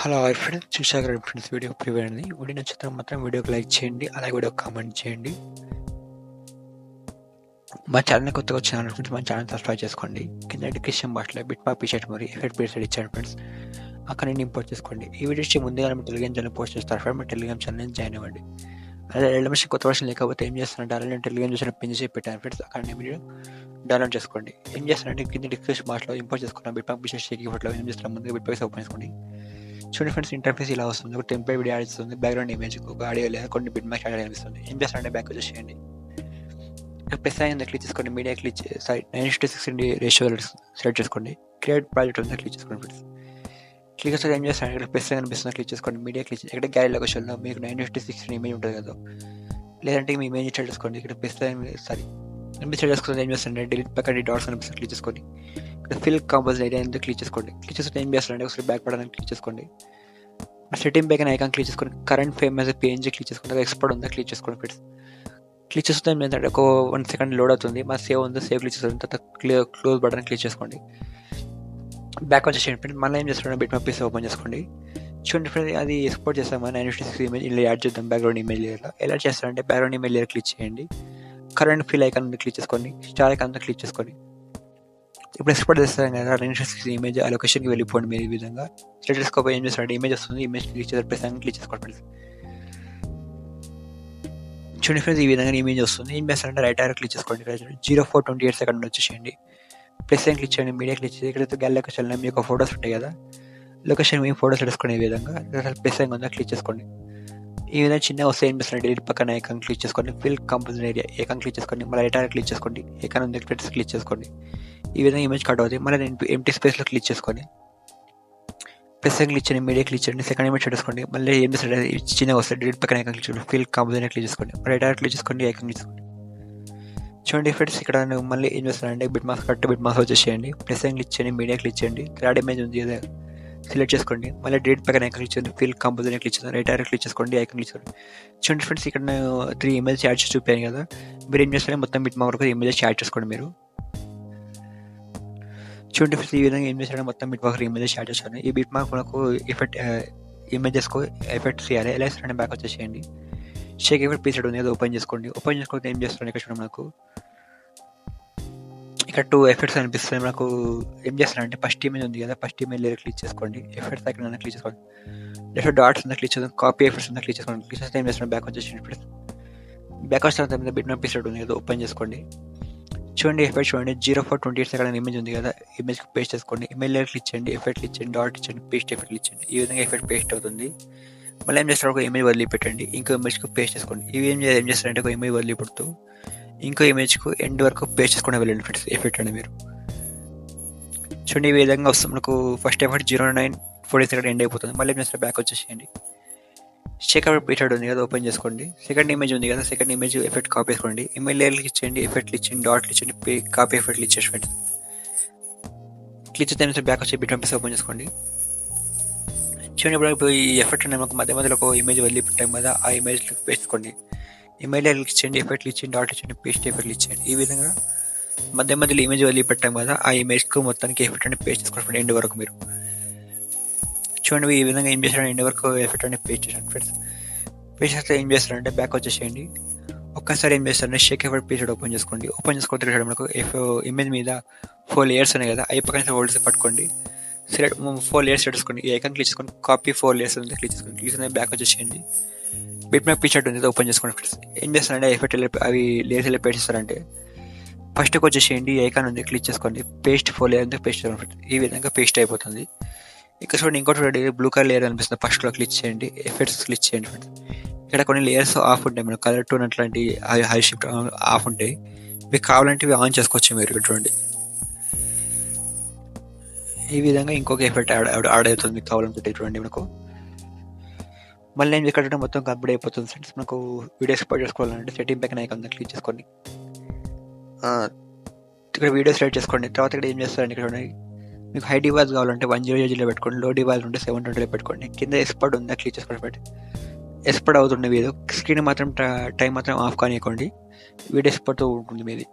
Hello hi friends, చూశారు కదా friends video preview అనేది. వీడియో నచ్చితే మాత్రం వీడియోకి లైక్ చేయండి, అలాగే వీడియో కామెంట్ చేయండి. మా ఛానల్ కొత్తగా వచ్చిన ఫ్రెండ్స్ మా ఛానల్ సబ్స్క్రైబ్ చేసుకోండి. కింద డిస్క్రిప్షన్ బాక్స్లో బిట్మాప్ పీషర్ట్ మరి ఎఫెక్ట్ పీరియడ్ ఇచ్చాను ఫ్రెండ్స్, అక్కడ నుండి ఇంపోర్ట్ చేసుకోండి. ఈ వీడియోస్ ముందుగా మీ టెలిగ్రామ్ ఛానల్ పోస్ట్ చేస్తారు ఫ్రెండ్, మీ టెలిగ్రామ్ ఛానల్ జాయిన్ అవ్వండి. అదే ఎలిమెంట్స్ కొత్త వర్షన్ లేకపోతే ఏం చేస్తానంటే అలా నేను టెలిగ్రామ్ చూసిన పిన్ చేసి పెట్టాను ఫ్రెండ్స్, అక్కడ మీరు డౌన్లోడ్ చేసుకోండి. ఏం చేస్తానంటే కింద డిస్క్రిప్షన్ బాక్స్లో ఇంపోర్ట్ చేసుకున్నాను బిట్మాప్ పీషర్ట్ షేక్ ఫోటోలో ఏం చేస్తాను ముందుగా బిట్మాప్ ఓపెన్ చేసుకోండి. చూడండి ఫ్రెండ్స్, ఇంటర్ఫేస్ ఇలా వస్తుంది. ఒక టెంప్లెట్ వీడియో యాడ్ చేస్తుంది, బ్యాక్గ్రౌండ్ ఇమేజ్ ఒక ఆడియో లేదా కొన్ని బిట్ మ్యాచ్ యాడ్ కనిపిస్తుంది. ఏం చేస్తారంటే బ్యాక్ వచ్చేసి చేయండి. ప్లస్ అయింది క్లిక్ చేసుకోండి, మీడియా క్లిక్ 9:16 రేషియో సెలెక్ట్ చేసుకోండి. క్రియేట్ ప్రాజెక్ట్ ఉంది క్లిక్ చేసుకోండి ఫ్రెండ్స్. క్లిక్ చేస్తే ఏం చేస్తాను ఇక్కడ ప్లస్ కనిపిస్తుంది, క్లిక్ చేసుకోండి. మీడియా క్లిక్ ఇక్కడ గ్యాలరీ లొకేషన్లో మీకు 9:16 ఇమేజ్ ఉంటుంది కదా, లేదంటే మీ ఇమేజ్ సెట్ చేసుకోండి. ఇక్కడ ప్లస్ ఇమేజ్ సెట్ చేసుకుంటే ఏం చేస్తారంటే డిలీట్ పక్కన డాట్స్ కనిపిస్తుంది, క్లిక్ చేసుకోండి. ఇక్కడ ఫిల్ కాంపోజ్ ఏరియా అనేది క్లిక్ చేసుకోండి. క్లిక్ చేస్తే ఏం చేస్తారంటే ఒకసారి బ్యాక్ బటన్ క్లిక్ చేసుకోండి. సెట్టింగ్ బ్యాక్ ఐకాన్ క్లిక్ చేసుకోండి. Current frame as PNG click చేసుకోండి. ఎక్స్పోర్ట్ ఉందా క్లిక్ చేసుకోండి ఫ్రెండ్స్. క్లిక్ చేస్తే ఏంటంటే ఒక 1 సెకండ్ లోడ్ అవుతుంది. మా సేవ్ ఉందో సేవ్ క్లిక్ చేసుకోండి. తర్వాత క్లోజ్ బటన్ క్లిక్ చేసుకోండి. బ్యాక్ వచ్చేసేయండి ఫ్రెండ్స్. మళ్ళీ ఏం చేస్తున్నాడు బిట్మాప్ పీస్ ఓపెన్ చేసుకోండి. చూడండి ఫ్రెండ్స్, అది ఎక్స్పోర్ట్ చేస్తామని 9:16 ఇమేజ్ ఇలా యాడ్ చేద్దాం. బ్యాక్గ్రౌండ్ ఇమేజ్ లేయర్లో ఎలా చేస్తారంటే బ్యాక్గ్రౌండ్ ఇమేజ్ లేయర్ క్లిక్ చేయండి. కరెంట్ ఫిల్ ఐకాన్ క్లిక్ చేసుకోండి. స్టార్ ఐకాన్ క్లిక్ చేసుకోండి. ఇప్పుడు ఎక్స్పోర్ట్ చేస్తాం కదా 9:16 ఇమేజ్ ఆ లొకేషన్కి వెళ్ళిపోండి. మీరు ఈ విధంగా స్టేటస్కోప్ ఏం చేస్తారంటే ఇమేజ్ వస్తుంది, ఇమేజ్ క్లిక్ చేసి ప్లస్ క్లిక్ చేసుకోండి. చూడండి ఫ్రెండ్స్, ఈ విధంగా ఇమేజ్ వస్తుంది. ఏం చేస్తారంటే రైట్ ఆరో క్లిక్ చేసుకోండి. 0:4:28 సెకండ్ వచ్చేసేయండి. ప్లస్ క్లిక్ చేయండి, మీడియా క్లిక్ చేసి ఇక్కడైతే గ్యాలరీ లొకేషన్లో మీకు ఫోటోస్ ఉంటాయి కదా, లొకేషన్ మీ ఫోటోస్ తీసుకోండి. ఈ విధంగా ప్లస్ ఉందా క్లిక్ చేసుకోండి. ఈ విధంగా చిన్న వస్తే ఏం చేస్తారంటే డిలీట్ పక్కన ఐకాన్ క్లిక్ చేసుకోండి. Fill composition area icon click చేసుకోండి. మళ్ళీ రైట్ ఆరో క్లిక్ చేసుకోండి. ఐకాన్ ఉంది క్లిక్ చేసుకోండి. ఈ విధంగా ఇమేజ్ కట్ అవుతుంది. మళ్ళీ నేను ఎంటీ స్పేస్లో క్లిక్ చేసుకోండి. ప్లస్ క్లిక్ చేయండి, మీడియా క్లిక్ చేయండి. సెకండ్ ఇమేజ్ చేసుకోండి. మళ్ళీ ఏం చేస్తారంటే చిన్నగా వస్తే డిలీట్ పక్కన ఐకాన్ క్లిక్ చేసుకోండి. ఫిల్ కంపోజిషన్ క్లిక్ చేసుకోండి. రైట్ ఆరో క్లిక్ చేసుకోండి, ఐకాన్ క్లిక్ చేసుకోండి. చూడండి ఫ్రెండ్స్, ఇక్కడ మళ్ళీ ఏం చేస్తారంటే బిట్ మాస్ వచ్చేసేయండి. ప్లస్ క్లిక్ చేయండి, మీడియా క్లిక్ చేయండి. థర్డ్ ఇమేజ్ ఉంది కదా సెలెక్ట్ చేసుకోండి. మళ్ళీ డిలీట్ పక్కన ఐకాన్ క్లిక్ చేయండి. ఫిల్ కంపోజిషన్ క్లిక్ చేయండి. రైట్ ఆరో క్లిక్ చేసుకోండి, ఐకాన్ క్లిక్ చేసుకోండి. చూడండి ఫ్రెండ్స్, ఇక్కడ 3 ఇమేజ్ యాడ్ చేసి చూపాను కదా, మీరు ఏం చేస్తారంటే మొత్తం బిట్ మా వరకు ఇమేజెస్ యాడ్ చేసుకోండి. మీరు చూడండి ఫ్రెండ్స్, ఈ విధంగా ఏం చేస్తారంటే మొత్తం బిట్ మార్క్ ఇమేజెస్ యాడ్ చేస్తాను. ఈ బిట్ మార్క్ మనకు ఎఫెక్ట్ ఇమేజెస్కు ఎఫెక్ట్స్ చేయాలి. ఎలా ఇస్తారంటే బ్యాక్ వచ్చేసేయండి. షేక్ ఎఫెక్ట్ పీసెడ్ ఉంది కదా, ఓపెన్ చేసుకోండి. ఓపెన్ చేసుకుంటే ఏం చేస్తారంటే ఇక్కడ చూడండి మనకు ఇక్కడ 2 ఎఫెక్ట్స్ అనిపిస్తాయి. మనకు ఏం చేస్తారంటే ఫస్ట్ ఇమేజ్ ఉంది కదా, ఫస్ట్ ఇమేజ్ లేయర్ క్లిక్ చేసుకోండి. ఎఫెక్ట్స్ ఇక్కడ క్లిక్ చేసుకోండి. లెఫ్ట్ డాట్స్ ఉందా క్లిక్ చేసుకోండి. కాపీ ఎఫెక్ట్స్ ఉందా క్లిక్ చేసుకోండి. క్లిక్ చేస్తే ఏం చేస్తారంటే బ్యాక్ వచ్చేసి బ్యాక్ వచ్చిన బిట్ మార్క్ పీసెడ్ ఉంది కదా, ఓపెన్ చేసుకోండి. చూడండి ఎఫెక్ట్ చూడండి 0:4:28 సెకండ్ ఇమేజ్ ఉంది కదా, ఇమేజ్కి పేస్ట్ చేసుకోండి. ఇమేజ్ లేయర్ క్లిక్ చేయండి, ఎఫెక్ట్ క్లిక్ చేయండి, డాట్ ఇచ్చండి, పేస్ట్ ఎఫెక్ట్ క్లిక్ చేయండి. ఈ విధంగా ఎఫెక్ట్ పేస్ట్ అవుతుంది. మళ్ళీ ఏం చేస్తారు, ఒక ఇమేజ్ వదిలిపెట్టండి, ఇంకో ఇమేజ్కి పేస్ట్ చేసుకోండి. ఇవి ఏం చేస్తారంటే ఒక ఇమేజ్ వదిలిపెడుతూ ఇంకో ఇమేజ్కు ఎండ్ వరకు పేస్ట్ చేసుకుని వెళ్ళండి ఫ్రెండ్స్. ఎఫెక్ట్ అండి మీరు చూడండి ఈ విధంగా వస్తుంది. మనకు ఫస్ట్ ఎఫెక్ట్ 0:9:40 సెకండ్ ఎండ్ అయిపోతుంది. మళ్ళీ ఏం చేస్తారు బ్యాక్ వచ్చేసేయండి. షేక్ అవుట్ పీరియడ్ ఉంది కదా, ఓపెన్ చేసుకోండి. సెకండ్ ఇమేజ్ ఉంది కదా, సెకండ్ ఇమేజ్ ఎఫెక్ట్ కాపీ చేసుకోండి. ఇమేజ్ లేయర్ క్లిక్ చేయండి, ఎఫెక్ట్ ఇచ్చేయండి, డాట్ ఇచ్చేయండి, కాపీ ఎఫెక్ట్ ఇచ్చేసి క్లిక్ చేస్తే బ్యాక్ వచ్చి బిట్ మార్క్ ఓపెన్ చేసుకోండి. చూడండి ఇప్పుడు ఈ ఎఫెక్ట్ అనేది మనకు మధ్యలో ఒక ఇమేజ్ వదిలిపెట్టాం కదా, ఆ ఇమేజ్ వేసుకోండి. ఇమేజ్ లేయర్ క్లిక్ చేయండి, ఎఫెక్ట్ ఇచ్చేయండి, డాట్ ఇచ్చేయండి, పేస్ట్ ఎఫెక్ట్ ఇచ్చేయండి. ఈ విధంగా మధ్యలో ఇమేజ్ వదిలిపెట్టాం కదా, ఆ ఇమేజ్కు మొత్తానికి ఎఫెక్ట్ అనేది పేస్ట్ చేసుకోండి ఎండ్ వరకు. మీరు చూడండి ఈ విధంగా ఏం చేస్తారంటే ఎండ్ వరకు ఎఫెక్ట్ అనేది పేస్ట్ చేసాను ఫ్రెండ్స్. పేస్ట్ చేస్తే ఏం చేస్తారంటే బ్యాక్ వచ్చేసేయండి. ఒక్కసారి ఏం చేస్తారంటే షేక్ ఎఫెక్ట్ పీరియడ్ ఓపెన్ చేసుకోండి. ఓపెన్ చేసుకుంటే మనకు ఇమేజ్ మీద 4 లేయర్స్ ఉన్నాయి కదా, అవి పక్కన హోల్డ్స్ పట్టుకోండి. సెలెక్ట్ 4 లేయర్స్ చేసుకోండి. ఈ ఐకాన్ క్లిక్ చేసుకోండి, కాపీ 4 లేయర్స్ ఉంది క్లిక్ చేసుకోండి. క్లిక్ చేస్తే బ్యాక్ వచ్చేసేయండి. బిట్ మార్క్ పీరియడ్ ఉంది ఓపెన్ చేసుకోండి ఫ్రెండ్స్. ఏం చేస్తారంటే ఎఫెక్ట్ అవి లేయర్స్ ఎలా పేస్ట్ చేస్తారంటే ఫస్ట్కి వచ్చేసేయండి. ఈ ఐకాన్ ఉంది క్లిక్ చేసుకోండి, పేస్ట్ 4 లేయర్ ఉంది పేస్ట్ చేసుకోండి ఫ్రెండ్స్. ఈ విధంగా పేస్ట్ అయిపోతుంది. ఇక్కడ చూడండి ఇంకోటి బ్లూ కలర్ లేయర్ అనిపిస్తుంది, ఫస్ట్లో క్లిక్ చేయండి, ఎఫెక్ట్స్ క్లిక్ చేయండి ఫ్రెండ్స్. ఇక్కడ కొన్ని లేయర్స్ ఆఫ్ ఉంటాయి, మన కలర్ టోన్ అట్లాంటి హై షిఫ్ట్ ఆఫ్ ఉంటాయి. మీకు కావాలంటే ఇవి ఆన్ చేసుకోవచ్చు. మీరు ఇక్కడ చూడండి ఈ విధంగా ఇంకొక ఎఫెక్ట్ యాడ్ అవుతుంది మీకు కావాలంటే చూడండి. మనకు మళ్ళీ నేను ఇక్కడ మొత్తం కంప్లీట్ అయిపోతుంది ఫ్రెండ్స్. మనకు వీడియో ఎక్స్పోర్ట్ చేసుకోవాలంటే సెట్టింగ్ పక్కన ఐకాన్ క్లిక్ చేసుకోండి. ఇక్కడ వీడియో సెలెక్ట్ చేసుకోండి. తర్వాత ఇక్కడ ఏం చేస్తారండి, ఇక్కడ చూడండి మీకు హై డివైస్ కావాలంటే 100 పెట్టుకోండి, లో డివైస్ ఉంటే 720 పెట్టుకోండి. కింద ఎక్స్పోర్ట్ ఉందా క్లిక్ చేసుకోండి. ఎక్స్పోర్ట్ అవుతుంది వీడియో, స్క్రీన్ మాత్రం టైం మాత్రం ఆఫ్ కానివ్వండి, వీడియో ఎక్స్పోర్ట్ ఉంటుంది మీది.